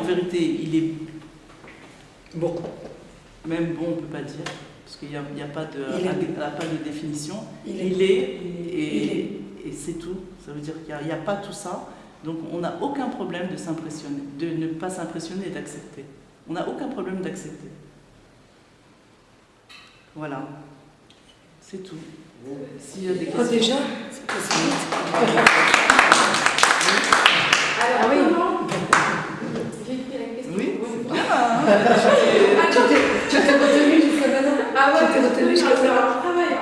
vérité, il est bon. Même bon, on ne peut pas dire, parce qu'il n'y a pas de définition. Il est, et c'est tout. Ça veut dire qu'il n'y a pas tout ça. Donc on n'a aucun problème de s'impressionner, de ne pas s'impressionner et d'accepter. On n'a aucun problème d'accepter. Voilà. C'est tout. S'il y a des questions. Oh, déjà c'est possible. Alors, oui. J'ai écrit la question. Oui, c'est bien. Hein. Tu t'es retenu jusqu'à maintenant. Ah ouais, tu t'es retenu jusqu'à maintenant. travail.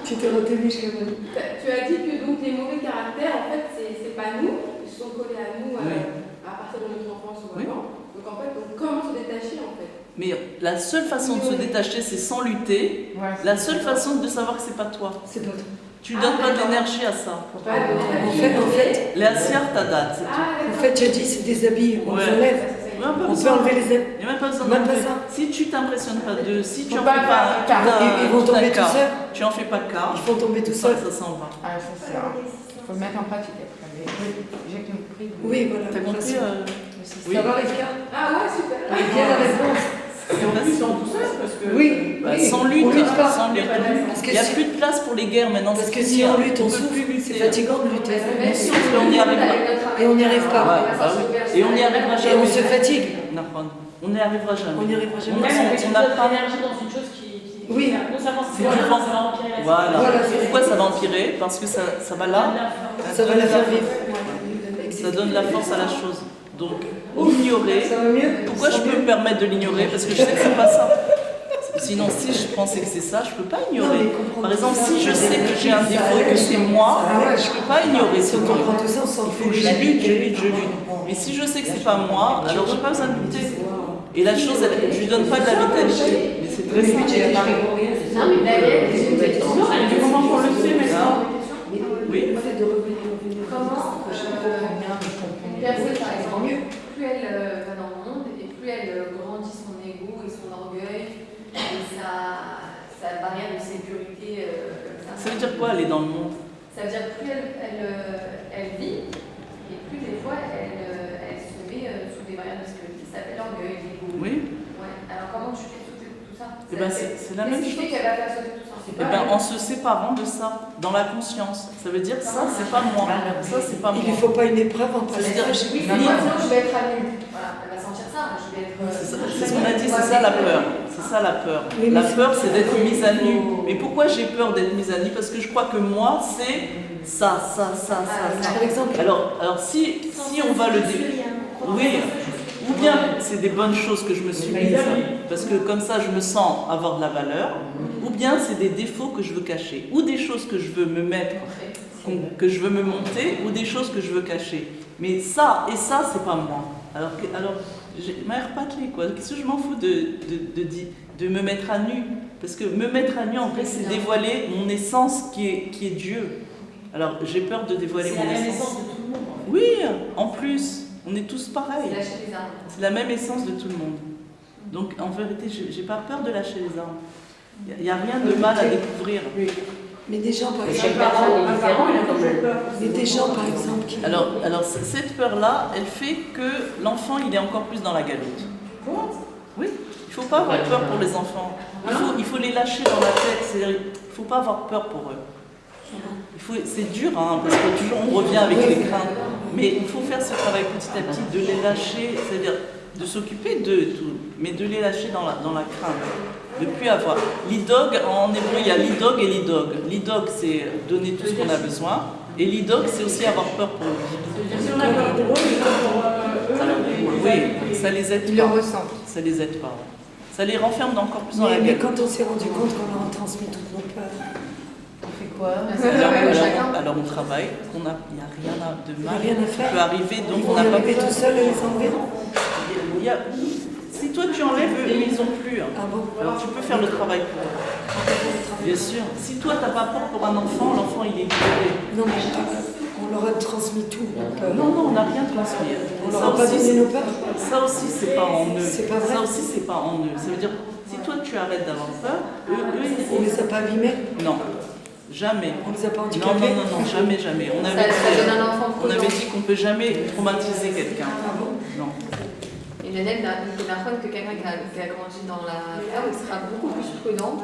Tu t'es retenu jusqu'à maintenant. Tu as dit que donc les mauvais caractères, en fait, c'est pas nous, ils sont collés à nous à partir de notre enfance ou avant. Donc en fait, comment se détacher en fait? Mais la seule façon de se détacher, c'est sans lutter. Ouais, la seule façon de savoir que c'est pas toi. C'est pas toi. Tu donnes pas d'énergie à ça. En fait, les assières, ta date, c'est tout. En fait, tu as dit c'est des habits, on les enlève. On peut enlever les habits. Il n'y a même pas besoin Même d'enlever. pas ça. Si tu t'impressionnes pas d'eux, si tu Faut en pas fais pas, Ils vont tomber tout seuls. tu en fais pas cas. Ils vont tomber tout Ça seuls. s'en va. Ah, ça c'est rare. Il faut le mettre en pratique après. Mais j'ai compris. Oui, voilà. T'as compris Oui. Ça va, Rivka? Ah ouais, super. Elle est bien la réponse. Et en plus, ils sont tout seuls parce que. Oui, Bah, oui. sans lutte, On lutte pas. sans lutte. Parce que Il n'y a si- plus de place pour les guerres maintenant. Parce c'est que si fini, on hein. lutte, on peut souffre. plus C'est lutter. fatigant de lutter. On souffre et on n'y arrive pas. Et on n'y arrive pas. Ouais, bah oui. Et on n'y arrivera Et jamais. on se fatigue. Narpan. On n'y arrivera jamais. On n'y arrivera jamais. Même on met On une n'a dose pas. d'énergie dans une chose qui Oui. non seulement C'est c'est du bien, vent. ça va empirer la Voilà. Voilà. Pourquoi ça va empirer? Parce que ça va là. Ça va la faire vivre. Ça donne la force à la chose. Donc, l'ignorer. Ça va mieux? Pourquoi je peux me permettre de l'ignorer? Parce que je sais que c'est pas ça. Sinon, si je pensais que c'est ça, je peux pas ignorer. Par exemple, si je sais que j'ai un défaut et que c'est moi, je peux pas ignorer Si ce on défaut. comprend tout ça, on s'en Il faut fout. que je lutte. Mais si je sais que c'est pas moi, alors j'ai pas besoin de lutter. Et la chose, je lui donne pas de la vitalité. Mais c'est très simple. Non, mais Daniel, c'est une question. Du moment qu'on le sait maintenant. Oui. Comment une personne, par exemple, plus elle va dans le monde et plus elle grandit son ego et son orgueil et sa barrière de sécurité comme ça. Ça veut dire quoi aller dans le monde? Ça veut dire plus elle vit et plus des fois elle se met sous des barrières de sécurité. Ça s'appelle l'orgueil, l'ego. Oui. Ouais. Alors comment tu fais tout ça? Eh ben, c'est la même Qu'est-ce qui fait chose. qu'elle va faire sauter tout ça? Eh ben, en se séparant de ça, dans la conscience. Ça veut dire ça, c'est pas moi. Ça, c'est pas moi. Il ne faut pas une épreuve en Ça veut dire, passage. Oui, mais moi sinon je vais être à nu. Voilà, elle va sentir ça. Je vais être. c'est ce qu'on a dit, c'est ça la peur. C'est ça la peur. Oui, mais La peur, c'est d'être mise à nu. Mais pourquoi j'ai peur d'être mise à nu? Parce que je crois que moi, c'est ça. Par exemple, Alors si on va le oui, ou bien c'est des bonnes choses que je me suis mise, parce que comme ça je me sens avoir de la valeur, ou bien c'est des défauts que je veux cacher, ou des choses que je veux me mettre, que je veux me monter, ou des choses que je veux cacher. Mais ça et ça, c'est pas moi. Alors mère Patley, quoi. Qu'est-ce que je m'en fous de me mettre à nu? Parce que me mettre à nu, en vrai, c'est dévoiler mon essence qui est Dieu. Alors j'ai peur de dévoiler C'est mon la même essence. essence de tout le monde. Oui, en plus, on est tous pareils. C'est lâcher les armes. C'est la même essence de tout le monde. Donc en vérité, j'ai pas peur de lâcher les armes. Il n'y a rien de mal à découvrir. mais des gens, par Chaque exemple, parent est différent, il a quand même peur. mais des gens, par exemple, qui... Alors cette peur-là, elle fait que l'enfant, il est encore plus dans la galoute. Oui, il ne faut pas avoir peur pour les enfants. Il faut les lâcher dans la tête. Il ne faut pas avoir peur pour eux. C'est dur, hein, parce que toujours on revient avec les craintes. Mais il faut faire ce travail petit à petit, de les lâcher, c'est-à-dire de s'occuper d'eux, tout, mais de les lâcher dans la crainte. De ne plus avoir. L'idog, en hébreu, il y a l'idog et l'idog. L'idog, c'est donner tout ce qu'on a besoin. Et l'idog, c'est aussi avoir peur pour eux. Si on a peur pour eux, mais pas pour eux. Oui, ça les aide Ils pas. le ressentent. Ça les aide pas. Ça les renferme encore plus dans la Mais gueule. quand on s'est rendu compte qu'on leur a transmis toutes nos peurs, On fait quoi? Alors on travaille, il n'y a rien de mal rien à qui faire. peut arriver, donc ils on vont n'a pas arriver tout seuls et les enlever. il y a- Si toi tu enlèves, eux ils n'ont plus. Hein. Ah bon? Alors tu peux faire le travail pour eux. Bien sûr. Si toi tu n'as pas peur pour un enfant, l'enfant il est libéré. Non, mais on leur a transmis tout. Donc, Non, on n'a rien transmis. on Ça leur a pas aussi, donné nos peurs. Ça aussi c'est pas en eux. C'est pas vrai. Ça aussi c'est pas en eux. Ça veut dire, si toi tu arrêtes d'avoir peur, eux On les a pas abîmés. non. Jamais. On les a pas Non, handicapés. jamais. Ça donne un enfant On avait dit qu'on ne peut jamais traumatiser quelqu'un. Ah bon? Non. Lionel n'a que quelqu'un qui a grandi dans la ferme, il sera beaucoup plus prudent.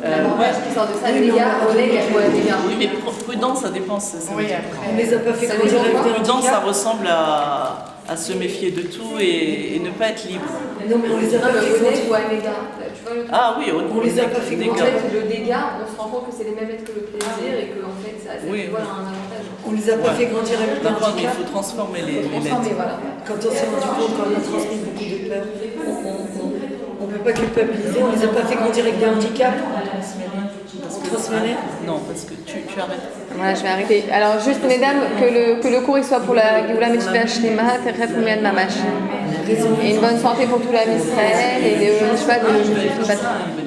Ouais. Qui sort de ça, les gars, les gars. Oui, mais prudent, ça dépend. Oui, après. On les a pas fait Ça grandir dépend. avec des Prudent, ça handicaps. ressemble à se méfier de tout et ne pas être libre. Non, mais on les a Non, pas le fait Onet grandir. ou Améda, tu vois le truc. Ah oui, On les a pas fait En dégâts. fait, le dégât, on se rend compte que c'est les mêmes lettres que le plaisir et que en fait, ça Oui. voilà, un avantage. On les a pas Ouais. fait grandir avec des D'accord, mais il handicaps. faut transformer les Transformer, lettres. voilà. Quand on s'est rendu compte qu'on a transmis beaucoup de peur, on ne peut pas culpabiliser, on les a pas fait grandir avec des handicaps. On transmet. Non, parce que tu arrêtes. Voilà, je vais arrêter. Alors, juste, mesdames, que le cours il soit pour la Géoula Mitzvah Shlema, Teref Umiad Mamash. Et une bonne santé pour tout la Israël et le Mishpat de